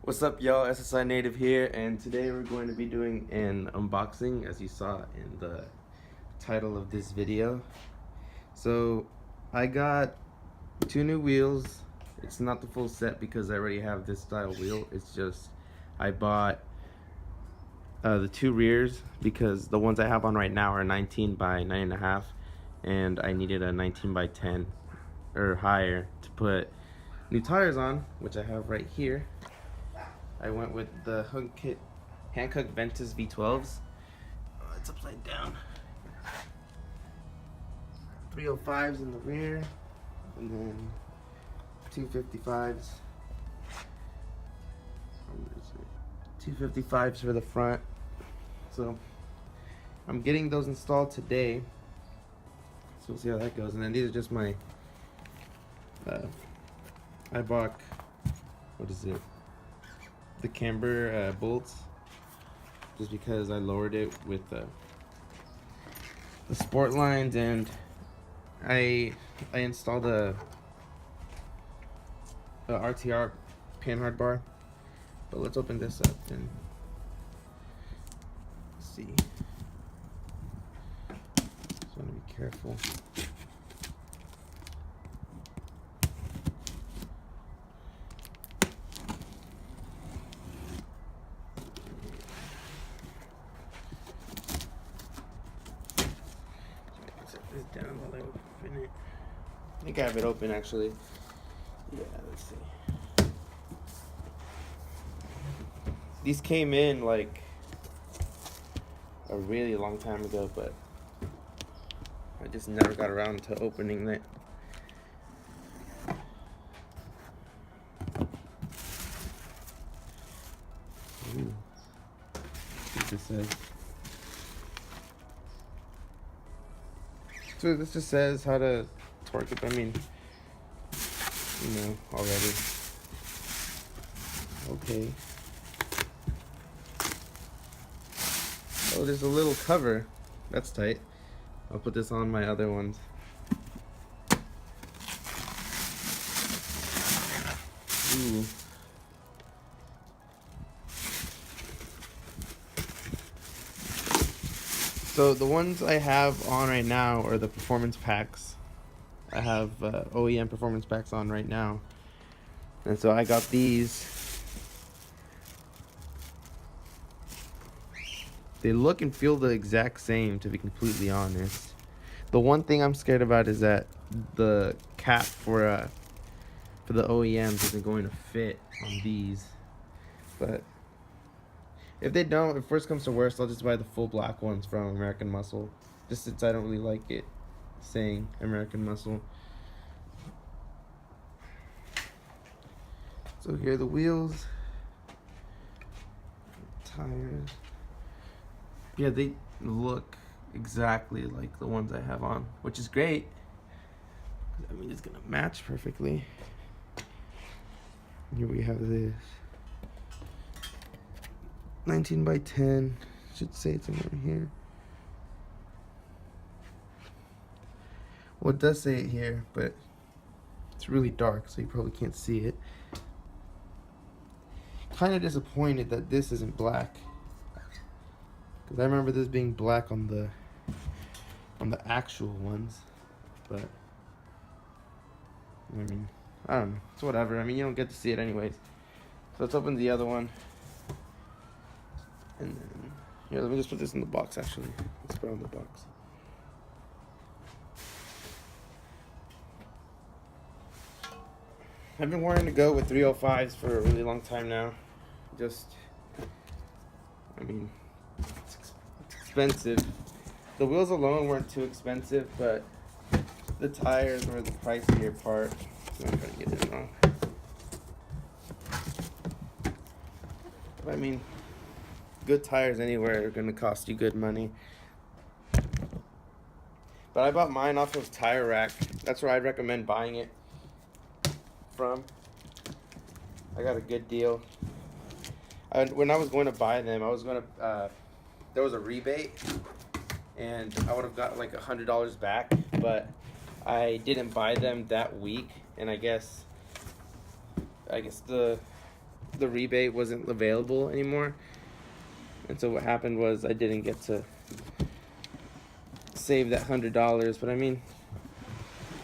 What's up, y'all? SSI Native here, and today we're going to be doing an unboxing, as you saw in the title of this video. So I got two new wheels. It's not the full set because I already have this style wheel. It's just I bought the two rears because the ones I have on right now are 19 by 9.5, and I needed a 19 by 10 or higher to put new tires on, which I have right here. I went with the Hankook Ventus V12s. Oh, it's upside down. 305s in the rear, and then 255s. 255s for the front. So I'm getting those installed today. So we'll see how that goes. And then these are just my Eibach, what is it? The camber bolts, just because I lowered it with the sport lines, and I installed a RTR panhard bar. But let's open this up and see. Just want to be careful. Down while I open it. I think I have it open actually. Yeah, let's see. These came in like a really long time ago, but I just never got around to opening it. Ooh. What this says. So this just says how to torque it. I mean, you know already. Okay. Oh, there's a little cover. That's tight. I'll put this on my other ones. Ooh. So the ones I have on right now are the performance packs. I have OEM performance packs on right now. And so I got these. They look and feel the exact same, to be completely honest. The one thing I'm scared about is that the cap for the OEMs isn't going to fit on these. But if they don't, if worst comes to worst, I'll just buy the full black ones from American Muscle. Just since I don't really like it saying American Muscle. So here are the wheels. Tires. Yeah, they look exactly like the ones I have on, which is great. I mean, it's gonna match perfectly. Here we have this. 19 by 10, should say it's somewhere here. Well, it does say it here, but it's really dark, so you probably can't see it. Kind of disappointed that this isn't black, because I remember this being black on the actual ones. But I mean, I don't know. It's whatever. I mean, you don't get to see it anyways. So let's open the other one. And then, here, let me just put this in the box, actually. Let's put it on the box. I've been wanting to go with 305s for a really long time now. I mean, it's expensive. The wheels alone weren't too expensive, but the tires were the pricier part. I'm not gonna get it wrong. But I mean, good tires anywhere are gonna cost you good money. But I bought mine off of Tire Rack. That's where I'd recommend buying it from. I got a good deal. When I was going to buy them, there was a rebate, and I would have got like $100 back, but I didn't buy them that week, and I guess the the rebate wasn't available anymore. And so what happened was I didn't get to save that $100. But I mean,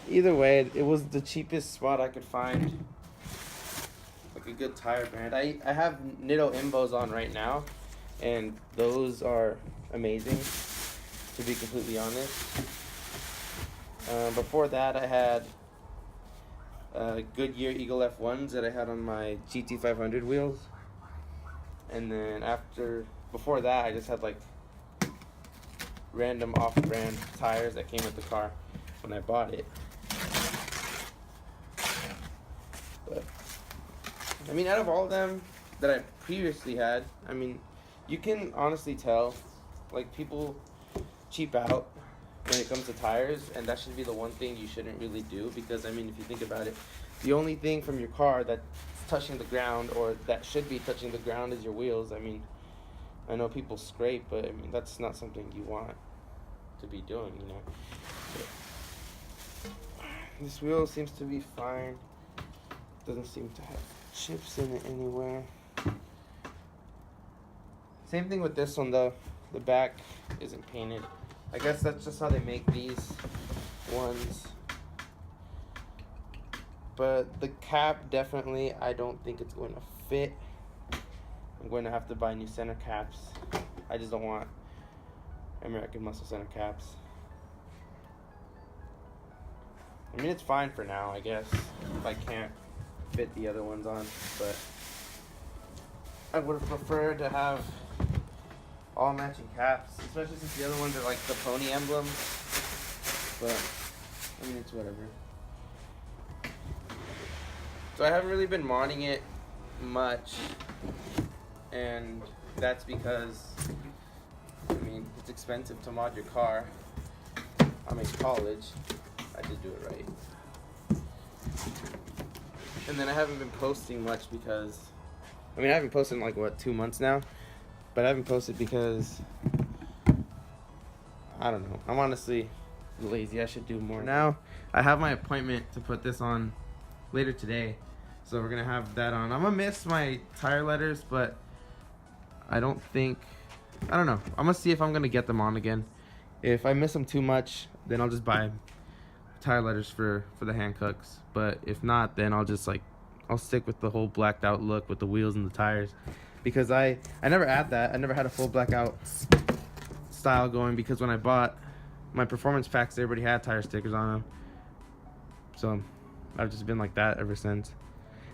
either way, it was the cheapest spot I could find, like a good tire brand. I have Nitto Imbos on right now, and those are amazing, to be completely honest. Before that, I had Goodyear Eagle F1s that I had on my GT500 wheels. And then before that, I just had like random off-brand tires that came with the car when I bought it. But I mean, out of all of them that I previously had, I mean, you can honestly tell, like, people cheap out when it comes to tires, and that should be the one thing you shouldn't really do, because I mean, if you think about it, the only thing from your car that's touching the ground, or that should be touching the ground, is your wheels. I mean, I know people scrape, but I mean, that's not something you want to be doing, you know. But this wheel seems to be fine. Doesn't seem to have chips in it anywhere. Same thing with this one though. The back isn't painted. I guess that's just how they make these ones. But the cap, definitely, I don't think it's going to fit. I'm going to have to buy new center caps. I just don't want American Muscle center caps. I mean, it's fine for now, I guess, if I can't fit the other ones on, but I would have preferred to have all matching caps, especially since the other ones are like the pony emblem. But I mean, it's whatever. So I haven't really been modding it much, and that's because, I mean, it's expensive to mod your car. I'm in college. I did do it right. And then I haven't been posting much because, I mean, I haven't posted in like, what, 2 months now? But I haven't posted because, I don't know. I'm honestly lazy. I should do more. Now, I have my appointment to put this on later today. So we're going to have that on. I'm going to miss my tire letters, but I don't know. I'm going to see if I'm going to get them on again. If I miss them too much, then I'll just buy tire letters for the Hancooks. But if not, then I'll stick with the whole blacked out look with the wheels and the tires. Because I never had that. I never had a full blackout style going, because when I bought my performance packs, they already had tire stickers on them. So I've just been like that ever since.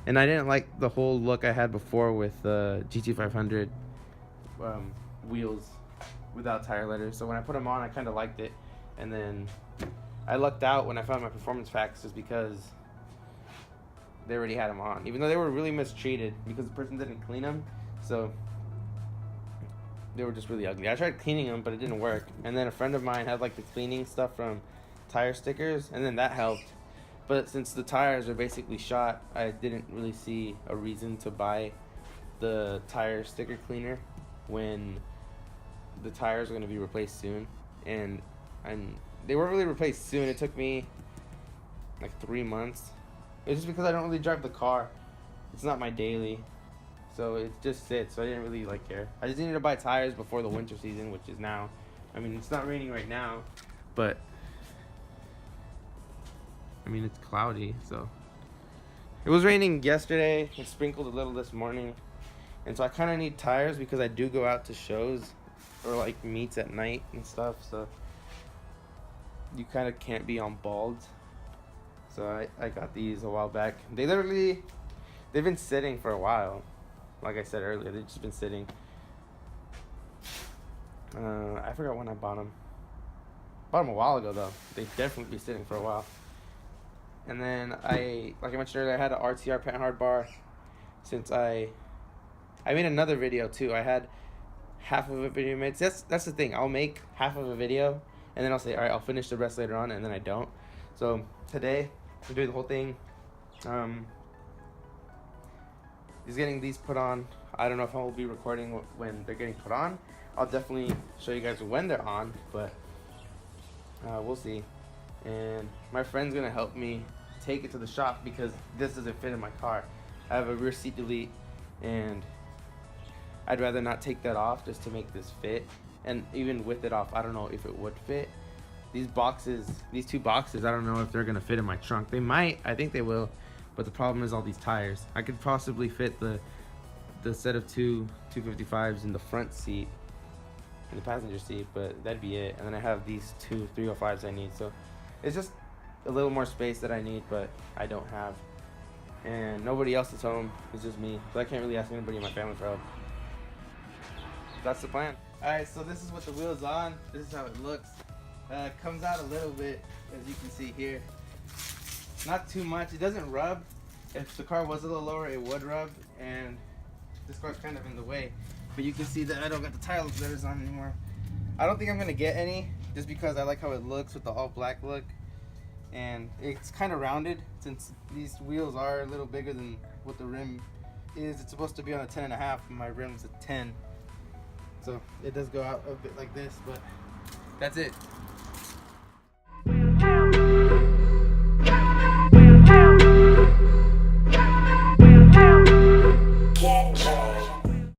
And I didn't like the whole look I had before with the GT500 wheels without tire letters. So when I put them on, I kind of liked it. And then I lucked out when I found my performance packs, just because they already had them on, even though they were really mistreated because the person didn't clean them. So they were just really ugly. I tried cleaning them, but it didn't work. And then a friend of mine had like the cleaning stuff from tire stickers, and then that helped. But since the tires are basically shot, I didn't really see a reason to buy the tire sticker cleaner when the tires are going to be replaced soon. And they weren't really replaced soon. It took me like 3 months. It's just because I don't really drive the car. It's not my daily. So it just sits. So I didn't really care. I just needed to buy tires before the winter season, which is now. I mean, it's not raining right now, but I mean, it's cloudy, so. It was raining yesterday. It sprinkled a little this morning. And so I kind of need tires because I do go out to shows or like meets at night and stuff. So you kind of can't be on bald. So I got these a while back. They've been sitting for a while. Like I said earlier, they've just been sitting. I forgot when I bought them. Bought them a while ago, though. They'd definitely be sitting for a while. And then like I mentioned earlier, I had an RTR Panhard bar since I made another video too. I had half of a video made. That's the thing. I'll make half of a video and then I'll say, all right, I'll finish the rest later on, and then I don't. So today I'm doing the whole thing. He's getting these put on. I don't know if I will be recording when they're getting put on. I'll definitely show you guys when they're on, but we'll see. And my friend's gonna help me take it to the shop because this doesn't fit in my car. I have a rear seat delete and I'd rather not take that off just to make this fit. And even with it off, I don't know if it would fit. These two boxes, I don't know if they're gonna fit in my trunk. They might, I think they will, but the problem is all these tires. I could possibly fit the set of two 255s in the front seat, in the passenger seat, but that'd be it. And then I have these two 305s I need, so it's just a little more space that I need, but I don't have. And nobody else is home, it's just me, so I can't really ask anybody in my family for help. That's the plan. Alright, so this is what the wheel's on. This is how it looks. It comes out a little bit, as you can see here. Not too much. It doesn't rub. If the car was a little lower, it would rub, and this car's kind of in the way. But you can see that I don't got the tire letters on anymore. I don't think I'm gonna get any, just because I like how it looks with the all black look. And it's kind of rounded, since these wheels are a little bigger than what the rim is. It's supposed to be on a 10.5, and my rim's a 10. So it does go out a bit like this, but that's it.